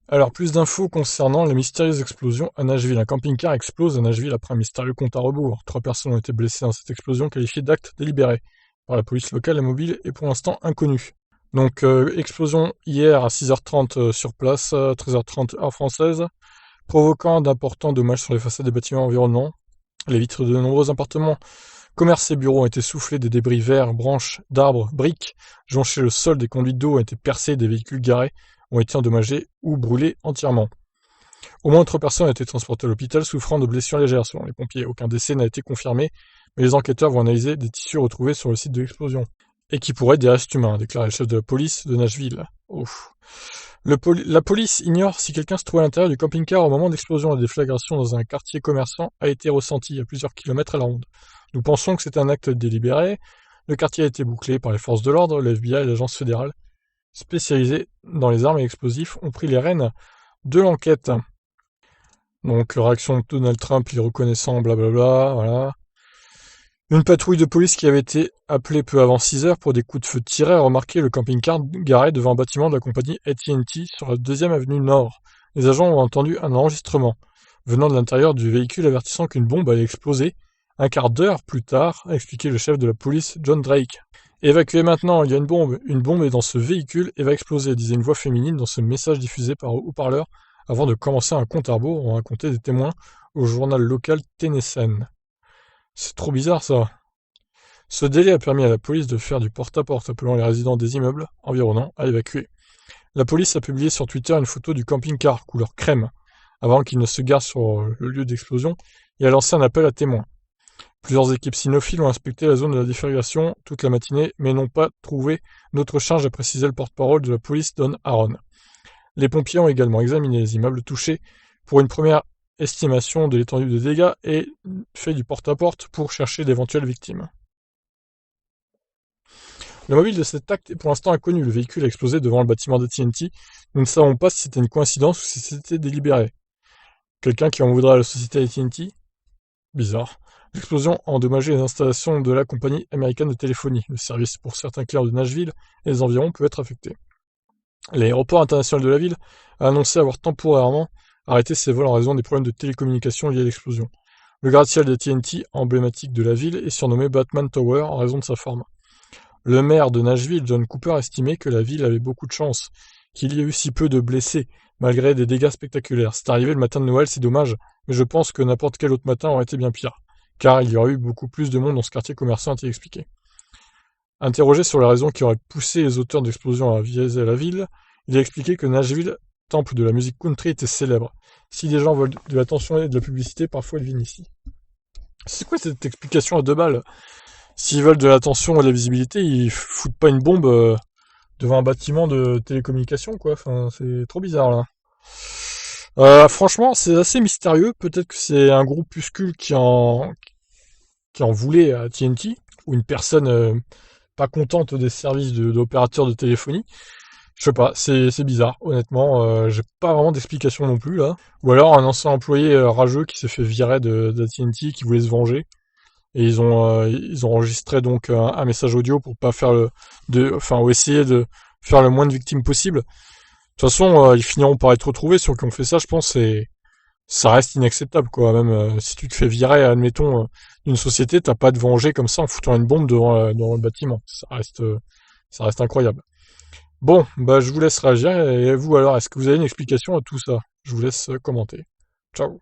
Alors, plus d'infos concernant la mystérieuse explosion à Nashville. Un camping-car explose à Nashville après un mystérieux compte à rebours. 3 personnes ont été blessées dans cette explosion qualifiée d'acte délibéré par la police locale. La mobile est pour l'instant inconnue. Donc, explosion hier à 6h30 sur place, 13h30 heure française, provoquant d'importants dommages sur les façades des bâtiments environnants. Les vitres de nombreux appartements, commerces et bureaux ont été soufflés, des débris verts, branches, d'arbres, briques jonchaient le sol, des conduites d'eau ont été percées, des véhicules garés ont été endommagés ou brûlés entièrement. Au moins 3 personnes ont été transportées à l'hôpital souffrant de blessures légères selon les pompiers. Aucun décès n'a été confirmé, mais les enquêteurs vont analyser des tissus retrouvés sur le site de l'explosion et qui pourraient être des restes humains, a déclaré le chef de la police de Nashville. Ouf. La police ignore si quelqu'un se trouvait à l'intérieur du camping-car au moment de l'explosion. La déflagration dans un quartier commerçant a été ressentie à plusieurs kilomètres à la ronde. Nous pensons que c'est un acte délibéré. Le quartier a été bouclé par les forces de l'ordre. Le FBI et l'agence fédérale spécialisée dans les armes et explosifs ont pris les rênes de l'enquête. Donc, réaction de Donald Trump, il est reconnaissant, blablabla, voilà. Une patrouille de police qui avait été appelée peu avant 6h pour des coups de feu tirés a remarqué le camping-car garé devant un bâtiment de la compagnie AT&T sur la 2e avenue Nord. Les agents ont entendu un enregistrement venant de l'intérieur du véhicule avertissant qu'une bombe allait exploser. Un quart d'heure plus tard, a expliqué le chef de la police, John Drake. Évacuez maintenant, il y a une bombe. Une bombe est dans ce véhicule et va exploser, disait une voix féminine dans ce message diffusé par haut-parleur avant de commencer un compte à rebours, ont raconté des témoins au journal local Tennessean. C'est trop bizarre ça. Ce délai a permis à la police de faire du porte-à-porte appelant les résidents des immeubles environnants à évacuer. La police a publié sur Twitter une photo du camping-car couleur crème avant qu'il ne se gare sur le lieu d'explosion et a lancé un appel à témoins. Plusieurs équipes cynophiles ont inspecté la zone de la déflagration toute la matinée mais n'ont pas trouvé d'autre charge, a précisé le porte-parole de la police Don Aaron. Les pompiers ont également examiné les immeubles touchés pour une première estimation de l'étendue des dégâts et fait du porte-à-porte pour chercher d'éventuelles victimes. Le mobile de cet acte est pour l'instant inconnu. Le véhicule a explosé devant le bâtiment d'AT&T. Nous ne savons pas si c'était une coïncidence ou si c'était délibéré. Quelqu'un qui en voudra à la société AT&T? Bizarre. L'explosion a endommagé les installations de la compagnie américaine de téléphonie. Le service pour certains clients de Nashville et les environs peut être affecté. L'aéroport international de la ville a annoncé avoir temporairement arrêté ses vols en raison des problèmes de télécommunications liés à l'explosion. Le gratte-ciel d'AT&T, emblématique de la ville, est surnommé Batman Tower en raison de sa forme. Le maire de Nashville, John Cooper, estimait que la ville avait beaucoup de chance, qu'il y ait eu si peu de blessés, malgré des dégâts spectaculaires. C'est arrivé le matin de Noël, c'est dommage, mais je pense que n'importe quel autre matin aurait été bien pire, car il y aurait eu beaucoup plus de monde dans ce quartier commerçant, a-t-il expliqué. Interrogé sur la raison qui aurait poussé les auteurs de l'explosion à viser la ville, il a expliqué que Nashville, temple de la musique country, était célèbre. Si les gens veulent de l'attention et de la publicité, parfois ils viennent ici. C'est quoi cette explication à 2 balles? S'ils veulent de l'attention et de la visibilité, ils foutent pas une bombe devant un bâtiment de télécommunication, quoi. Enfin, c'est trop bizarre, là. Franchement, c'est assez mystérieux. Peut-être que c'est un groupuscule qui en voulait à TNT, ou une personne pas contente des services d'opérateurs de téléphonie. Je sais pas, c'est bizarre, honnêtement, j'ai pas vraiment d'explication non plus, là. Ou alors un ancien employé rageux qui s'est fait virer de TNT, qui voulait se venger. Et ils ont enregistré donc un message audio pour pas faire ou essayer de faire le moins de victimes possible. De toute façon, ils finiront par être retrouvés. Ceux qui ont fait ça, je pense, ça reste inacceptable, quoi. Même si tu te fais virer, admettons, d'une société, t'as pas à te venger comme ça en foutant une bombe devant le bâtiment. Ça reste incroyable. Bon, bah je vous laisse réagir. Et vous alors, est-ce que vous avez une explication à tout ça? Je vous laisse commenter. Ciao.